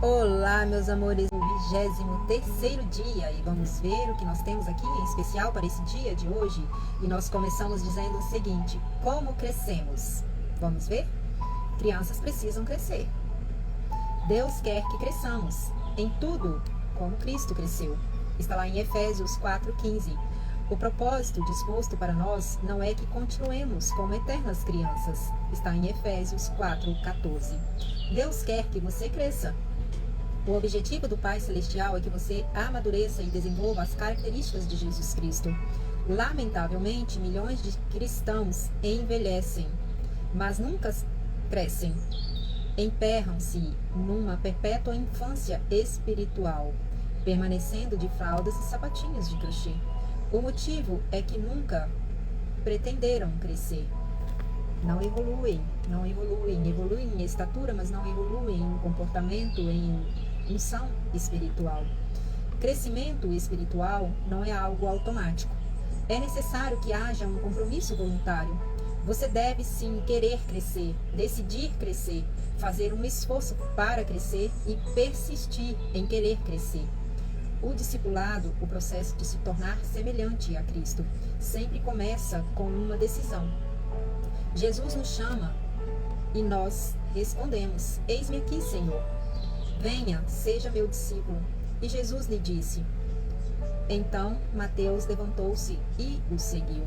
Olá, meus amores, o 23º dia, e vamos ver o que nós temos aqui em especial para esse dia de hoje. E nós começamos dizendo o seguinte: como crescemos? Vamos ver? Crianças precisam crescer. Deus quer que cresçamos em tudo como Cristo cresceu. Está lá em Efésios 4:15. O propósito disposto para nós não é que continuemos como eternas crianças. Está em Efésios 4:14. Deus quer que você cresça. O objetivo do Pai Celestial é que você amadureça e desenvolva as características de Jesus Cristo. Lamentavelmente, milhões de cristãos envelhecem, mas nunca crescem. Emperram-se numa perpétua infância espiritual, permanecendo de fraldas e sapatinhos de crochê. O motivo é que nunca pretenderam crescer. Não evoluem em estatura, mas não evoluem em comportamento, em unção espiritual. Crescimento espiritual não é algo automático. É necessário que haja um compromisso voluntário. Você deve sim querer crescer, decidir crescer, fazer um esforço para crescer e persistir em querer crescer. O discipulado, o processo de se tornar semelhante a Cristo, sempre começa com uma decisão. Jesus nos chama e nós respondemos: eis-me aqui, Senhor. Venha, seja meu discípulo. E Jesus lhe disse. Então Mateus levantou-se e o seguiu.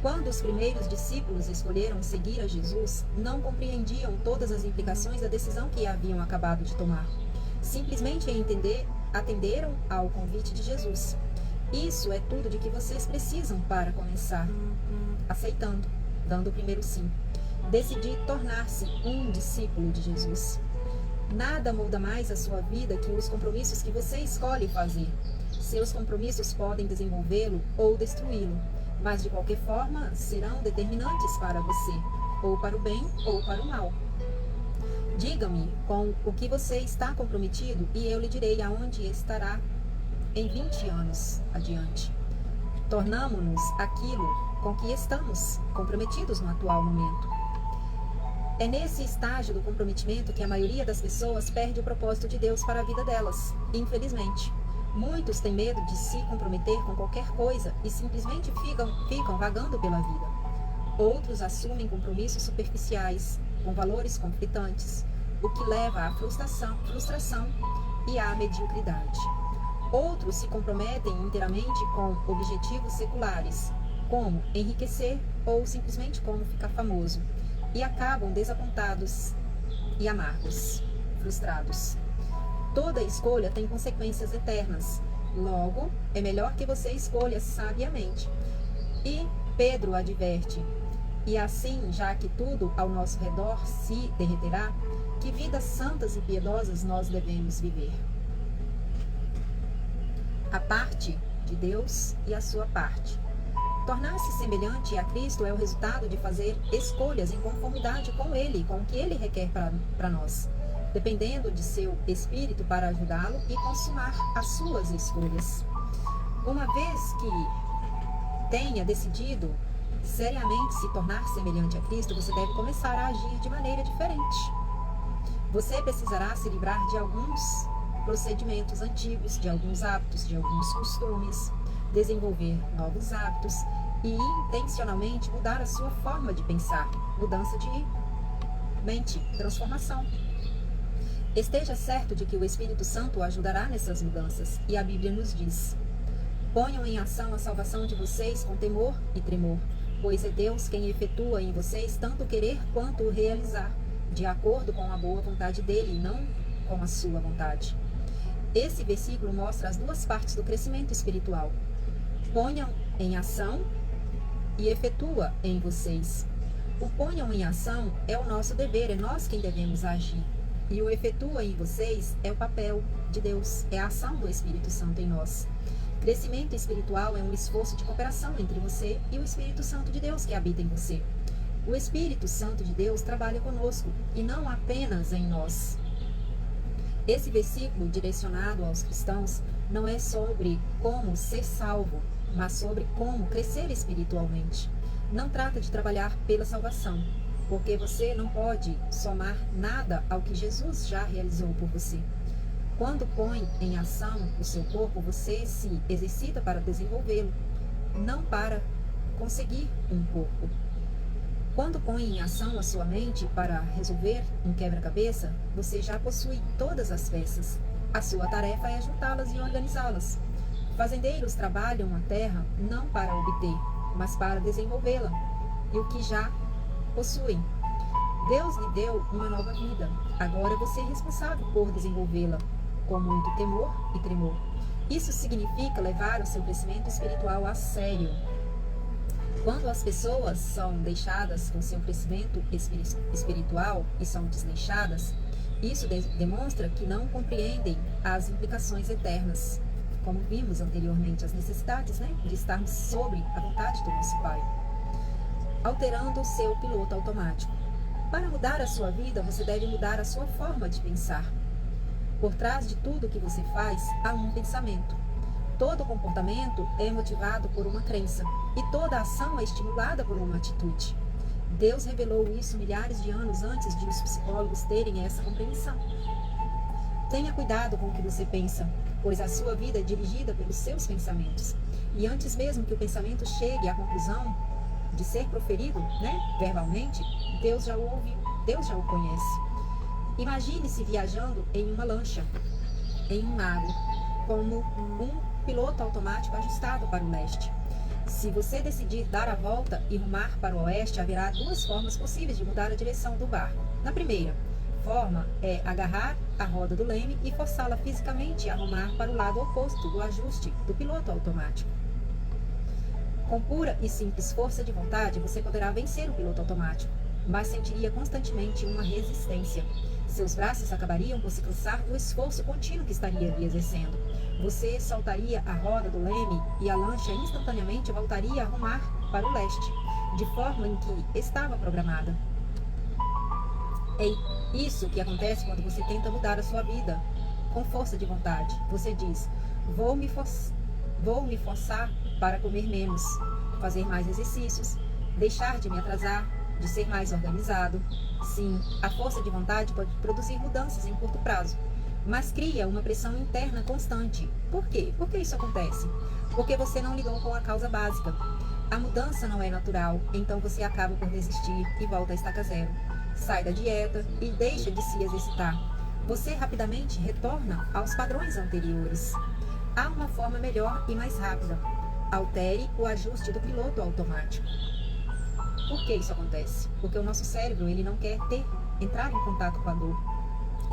Quando os primeiros discípulos escolheram seguir a Jesus, não compreendiam todas as implicações da decisão que haviam acabado de tomar. Simplesmente atenderam ao convite de Jesus. Isso é tudo de que vocês precisam para começar. Aceitando, dando o primeiro sim. Decidir tornar-se um discípulo de Jesus. Nada muda mais a sua vida que os compromissos que você escolhe fazer. Seus compromissos podem desenvolvê-lo ou destruí-lo, mas de qualquer forma serão determinantes para você, ou para o bem ou para o mal. Diga-me com o que você está comprometido e eu lhe direi aonde estará em 20 anos adiante. Tornamo-nos aquilo com que estamos comprometidos no atual momento. É nesse estágio do comprometimento que a maioria das pessoas perde o propósito de Deus para a vida delas, infelizmente. Muitos têm medo de se comprometer com qualquer coisa e simplesmente ficam vagando pela vida. Outros assumem compromissos superficiais, com valores conflitantes, o que leva à frustração e à mediocridade. Outros se comprometem inteiramente com objetivos seculares, como enriquecer ou simplesmente como ficar famoso, e acabam desapontados e amargos, frustrados. Toda escolha tem consequências eternas. Logo, é melhor que você escolha sabiamente. E Pedro adverte: e assim, já que tudo ao nosso redor se derreterá, que vidas santas e piedosas nós devemos viver. A parte de Deus e a sua parte. Tornar-se semelhante a Cristo é o resultado de fazer escolhas em conformidade com Ele, com o que Ele requer para nós, dependendo de seu Espírito para ajudá-lo e consumar as suas escolhas. Uma vez que tenha decidido seriamente se tornar semelhante a Cristo, você deve começar a agir de maneira diferente. Você precisará se livrar de alguns procedimentos antigos, de alguns hábitos, de alguns costumes, desenvolver novos hábitos e intencionalmente mudar a sua forma de pensar. Mudança de mente, transformação. Esteja certo de que o Espírito Santo o ajudará nessas mudanças. E a Bíblia nos diz: ponham em ação a salvação de vocês com temor e tremor, pois é Deus quem efetua em vocês tanto o querer quanto o realizar, de acordo com a boa vontade dele e não com a sua vontade. Esse versículo mostra as duas partes do crescimento espiritual. Ponham em ação e efetua em vocês. O ponham em ação é o nosso dever, é nós quem devemos agir. E o efetua em vocês é o papel de Deus, é a ação do Espírito Santo em nós. Crescimento espiritual é um esforço de cooperação entre você e o Espírito Santo de Deus que habita em você. O Espírito Santo de Deus trabalha conosco e não apenas em nós. Esse versículo direcionado aos cristãos não é sobre como ser salvo, mas sobre como crescer espiritualmente. Não trata de trabalhar pela salvação, porque você não pode somar nada ao que Jesus já realizou por você. Quando põe em ação o seu corpo, você se exercita para desenvolvê-lo, não para conseguir um corpo. Quando põe em ação a sua mente para resolver um quebra-cabeça, você já possui todas as peças. A sua tarefa é juntá-las e organizá-las. Fazendeiros trabalham a terra não para obter, mas para desenvolvê-la, e o que já possuem. Deus lhe deu uma nova vida. Agora você é responsável por desenvolvê-la, com muito temor e tremor. Isso significa levar o seu crescimento espiritual a sério. Quando as pessoas são deixadas com seu crescimento espiritual e são desleixadas, isso demonstra que não compreendem as implicações eternas, como vimos anteriormente, as necessidades, de estarmos sobre a vontade do nosso Pai, alterando o seu piloto automático. Para mudar a sua vida, você deve mudar a sua forma de pensar. Por trás de tudo que você faz, há um pensamento. Todo comportamento é motivado por uma crença e toda ação é estimulada por uma atitude. Deus revelou isso milhares de anos antes de os psicólogos terem essa compreensão. Tenha cuidado com o que você pensa, pois a sua vida é dirigida pelos seus pensamentos. E antes mesmo que o pensamento chegue à conclusão de ser proferido, verbalmente, Deus já o ouviu, Deus já o conhece. Imagine-se viajando em uma lancha, em um lago, como um piloto automático ajustado para o leste. Se você decidir dar a volta e rumar para o oeste, haverá duas formas possíveis de mudar a direção do barco. Na primeira forma é agarrar a roda do leme e forçá-la fisicamente a rumar para o lado oposto do ajuste do piloto automático. Com pura e simples força de vontade, você poderá vencer o piloto automático, mas sentiria constantemente uma resistência. Seus braços acabariam por se cansar do esforço contínuo que estaria ali exercendo. Você soltaria a roda do leme e a lancha instantaneamente voltaria a rumar para o leste, de forma em que estava programada. É isso que acontece quando você tenta mudar a sua vida com força de vontade. Você diz: vou me forçar para comer menos, fazer mais exercícios, deixar de me atrasar, de ser mais organizado. Sim, a força de vontade pode produzir mudanças em curto prazo, mas cria uma pressão interna constante. Por quê? Por que isso acontece? Porque você não lidou com a causa básica. A mudança não é natural, então você acaba por desistir e volta a estaca zero. Sai da dieta e deixa de se exercitar. Você rapidamente retorna aos padrões anteriores. Há uma forma melhor e mais rápida. Altere o ajuste do piloto automático. Por que isso acontece? Porque o nosso cérebro ele não quer entrar em contato com a dor.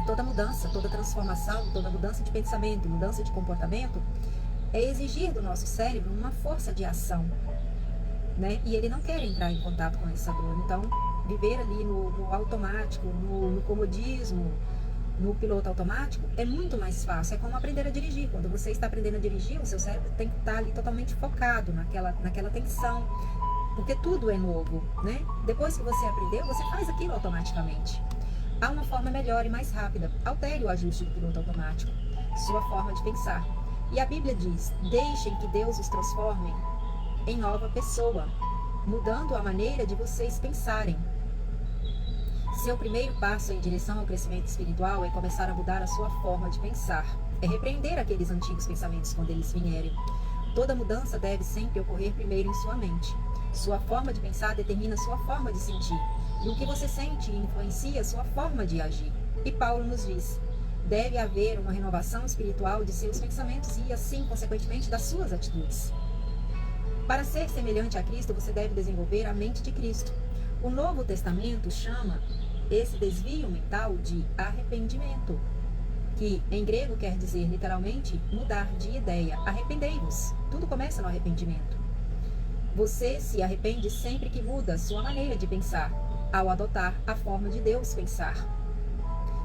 E toda mudança, toda transformação, toda mudança de pensamento, mudança de comportamento é exigir do nosso cérebro uma força de ação, E ele não quer entrar em contato com essa dor. Então, viver ali no automático, no comodismo, no piloto automático é muito mais fácil. É como aprender a dirigir. Quando você está aprendendo a dirigir, o seu cérebro tem que estar ali totalmente focado naquela tensão, porque tudo é novo, Depois que você aprendeu, você faz aquilo automaticamente. Há uma forma melhor e mais rápida. Altere o ajuste do piloto automático, sua forma de pensar. E a Bíblia diz: deixem que Deus os transforme em nova pessoa, mudando a maneira de vocês pensarem. Seu primeiro passo em direção ao crescimento espiritual é começar a mudar a sua forma de pensar. É repreender aqueles antigos pensamentos quando eles vierem. Toda mudança deve sempre ocorrer primeiro em sua mente. Sua forma de pensar determina sua forma de sentir. E o que você sente influencia sua forma de agir. E Paulo nos diz: deve haver uma renovação espiritual de seus pensamentos e, assim, consequentemente, das suas atitudes. Para ser semelhante a Cristo, você deve desenvolver a mente de Cristo. O Novo Testamento chama esse desvio mental de arrependimento, que em grego quer dizer literalmente mudar de ideia. Arrependei-vos. Tudo começa no arrependimento. Você se arrepende sempre que muda sua maneira de pensar, ao adotar a forma de Deus pensar.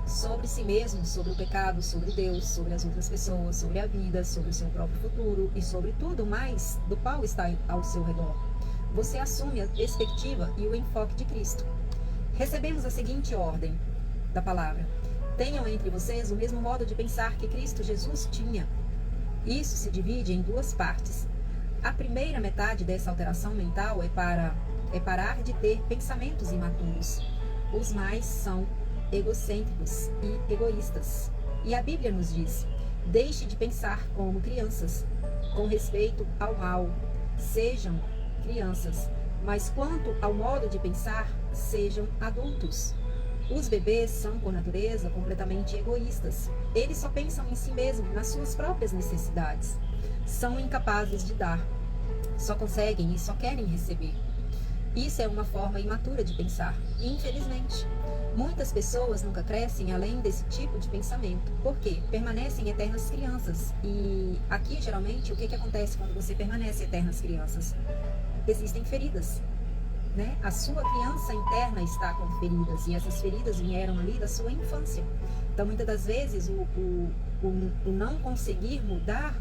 Sobre si mesmo, sobre o pecado, sobre Deus, sobre as outras pessoas, sobre a vida, sobre o seu próprio futuro e sobre tudo mais do qual está ao seu redor. Você assume a perspectiva e o enfoque de Cristo. Recebemos a seguinte ordem da palavra: tenham entre vocês o mesmo modo de pensar que Cristo Jesus tinha. Isso se divide em duas partes. A primeira metade dessa alteração mental é é parar de ter pensamentos imaturos. Os mais são egocêntricos e egoístas. E a Bíblia nos diz: deixe de pensar como crianças, com respeito ao mal. Sejam crianças, mas quanto ao modo de pensar, sejam adultos. Os bebês são, por natureza, completamente egoístas. Eles só pensam em si mesmos, nas suas próprias necessidades. São incapazes de dar. Só conseguem e só querem receber. Isso é uma forma imatura de pensar. Infelizmente, muitas pessoas nunca crescem além desse tipo de pensamento. Por quê? Permanecem eternas crianças. E aqui, geralmente, o que acontece quando você permanece eternas crianças? Existem feridas. Né? A sua criança interna está com feridas, e essas feridas vieram ali da sua infância. Então, muitas das vezes, o não conseguir mudar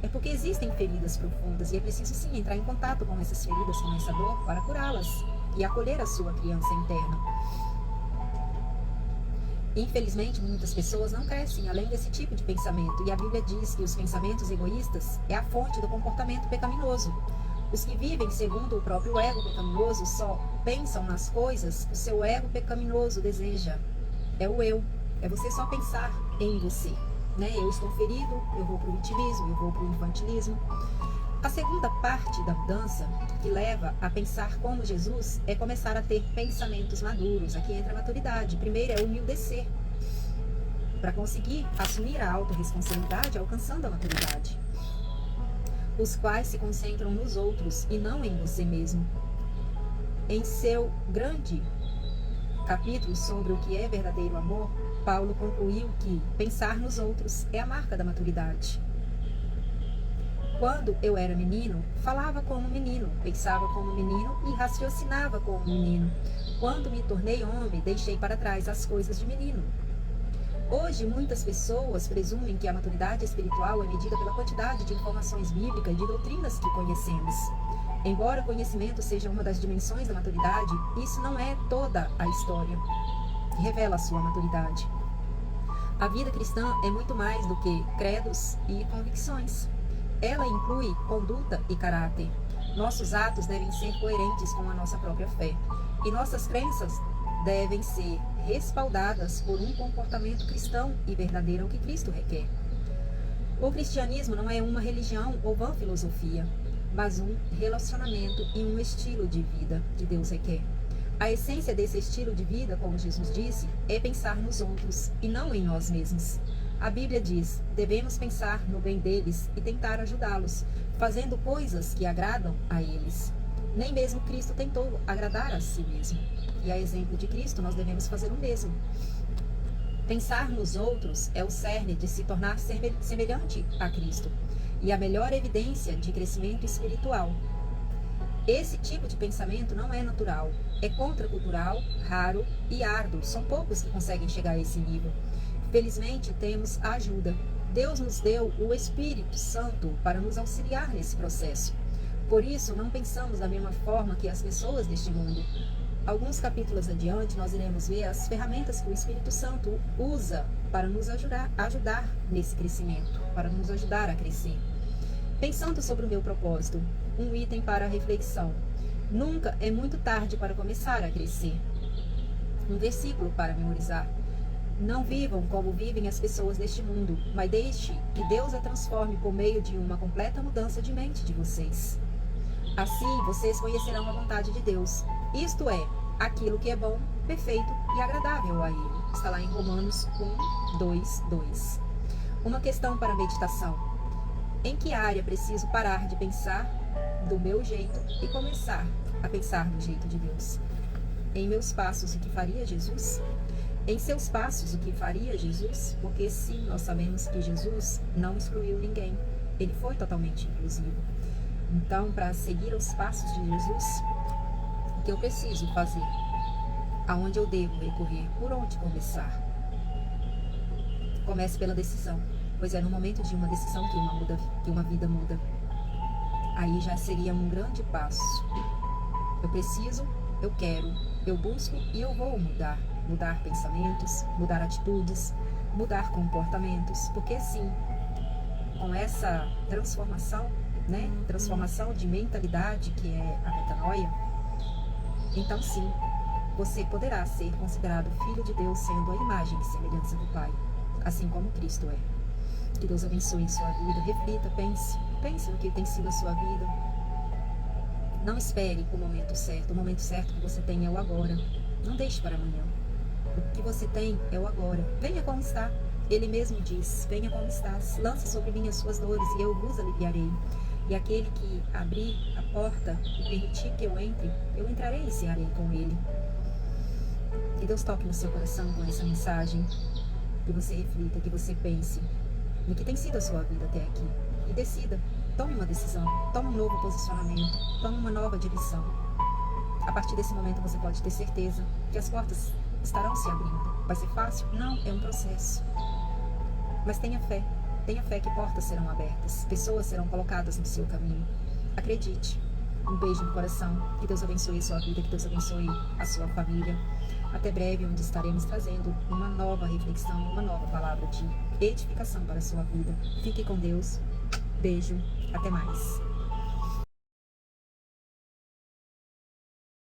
é porque existem feridas profundas, e é preciso sim entrar em contato com essas feridas, com essa dor, para curá-las e acolher a sua criança interna. Infelizmente, muitas pessoas não crescem além desse tipo de pensamento, e a Bíblia diz que os pensamentos egoístas é a fonte do comportamento pecaminoso. Os que vivem segundo o próprio ego pecaminoso só pensam nas coisas que o seu ego pecaminoso deseja. É o eu. É você só pensar em você. Né? Eu estou ferido, eu vou para o vitimismo, eu vou para o infantilismo. A segunda parte da mudança, que leva a pensar como Jesus, é começar a ter pensamentos maduros. Aqui entra a maturidade. Primeiro é humildecer, para conseguir assumir a autorresponsabilidade, alcançando a maturidade. Os quais se concentram nos outros e não em você mesmo. Em seu grande capítulo sobre o que é verdadeiro amor, Paulo concluiu que pensar nos outros é a marca da maturidade. Quando eu era menino, falava como menino, pensava como menino e raciocinava como menino. Quando me tornei homem, deixei para trás as coisas de menino. Hoje, muitas pessoas presumem que a maturidade espiritual é medida pela quantidade de informações bíblicas e de doutrinas que conhecemos. Embora o conhecimento seja uma das dimensões da maturidade, isso não é toda a história que revela a sua maturidade. A vida cristã é muito mais do que credos e convicções. Ela inclui conduta e caráter. Nossos atos devem ser coerentes com a nossa própria fé. E nossas crenças devem ser respaldadas por um comportamento cristão e verdadeiro, o que Cristo requer. O cristianismo não é uma religião ou vã filosofia, mas um relacionamento e um estilo de vida que Deus requer. A essência desse estilo de vida, como Jesus disse, é pensar nos outros e não em nós mesmos. A Bíblia diz: devemos pensar no bem deles e tentar ajudá-los, fazendo coisas que agradam a eles. Nem mesmo Cristo tentou agradar a si mesmo. E a exemplo de Cristo, nós devemos fazer o mesmo. Pensar nos outros é o cerne de se tornar semelhante a Cristo e a melhor evidência de crescimento espiritual. Esse tipo de pensamento não é natural, é contracultural, raro e árduo. São poucos que conseguem chegar a esse nível. Felizmente, temos a ajuda. Deus nos deu o Espírito Santo para nos auxiliar nesse processo. Por isso, não pensamos da mesma forma que as pessoas deste mundo. Alguns capítulos adiante, nós iremos ver as ferramentas que o Espírito Santo usa para nos ajudar nesse crescimento, para nos ajudar a crescer. Pensando sobre o meu propósito, um item para reflexão. Nunca é muito tarde para começar a crescer. Um versículo para memorizar. Não vivam como vivem as pessoas deste mundo, mas deixe que Deus a transforme por meio de uma completa mudança de mente de vocês. Assim, vocês conhecerão a vontade de Deus. Isto é, aquilo que é bom, perfeito e agradável a Ele. Está lá em Romanos 1:2:2. Uma questão para meditação. Em que área preciso parar de pensar do meu jeito e começar a pensar no jeito de Deus? Em meus passos, o que faria Jesus? Em seus passos, o que faria Jesus? Porque sim, nós sabemos que Jesus não excluiu ninguém. Ele foi totalmente inclusivo. Então, para seguir os passos de Jesus, o que eu preciso fazer? Aonde eu devo recorrer? Por onde começar? Comece pela decisão, pois é no momento de uma decisão que uma vida muda. Aí já seria um grande passo. Eu preciso, eu quero, eu busco e eu vou mudar. Mudar pensamentos, mudar atitudes, mudar comportamentos. Porque sim, com essa transformação, transformação de mentalidade, que é a metanoia, então sim, você poderá ser considerado filho de Deus, sendo a imagem e semelhança do Pai, assim como Cristo é. Que Deus abençoe a sua vida. Reflita, pense no que tem sido a sua vida. Não espere o momento certo. O momento certo que você tem é o agora. Não deixe para amanhã. O que você tem é o agora. Venha como está. Ele mesmo diz: venha como estás. Lança sobre mim as suas dores e eu vos aliviarei. E aquele que abrir a porta e permitir que eu entre, eu entrarei e cearei com ele. Que Deus toque no seu coração com essa mensagem. Que você reflita, que você pense no que tem sido a sua vida até aqui. E decida. Tome uma decisão. Tome um novo posicionamento. Tome uma nova direção. A partir desse momento você pode ter certeza que as portas estarão se abrindo. Vai ser fácil? Não, é um processo. Mas tenha fé. Tenha fé que portas serão abertas. Pessoas serão colocadas no seu caminho. Acredite. Um beijo no coração. Que Deus abençoe a sua vida. Que Deus abençoe a sua família. Até breve, onde estaremos trazendo uma nova reflexão, uma nova palavra de edificação para a sua vida. Fique com Deus. Beijo. Até mais.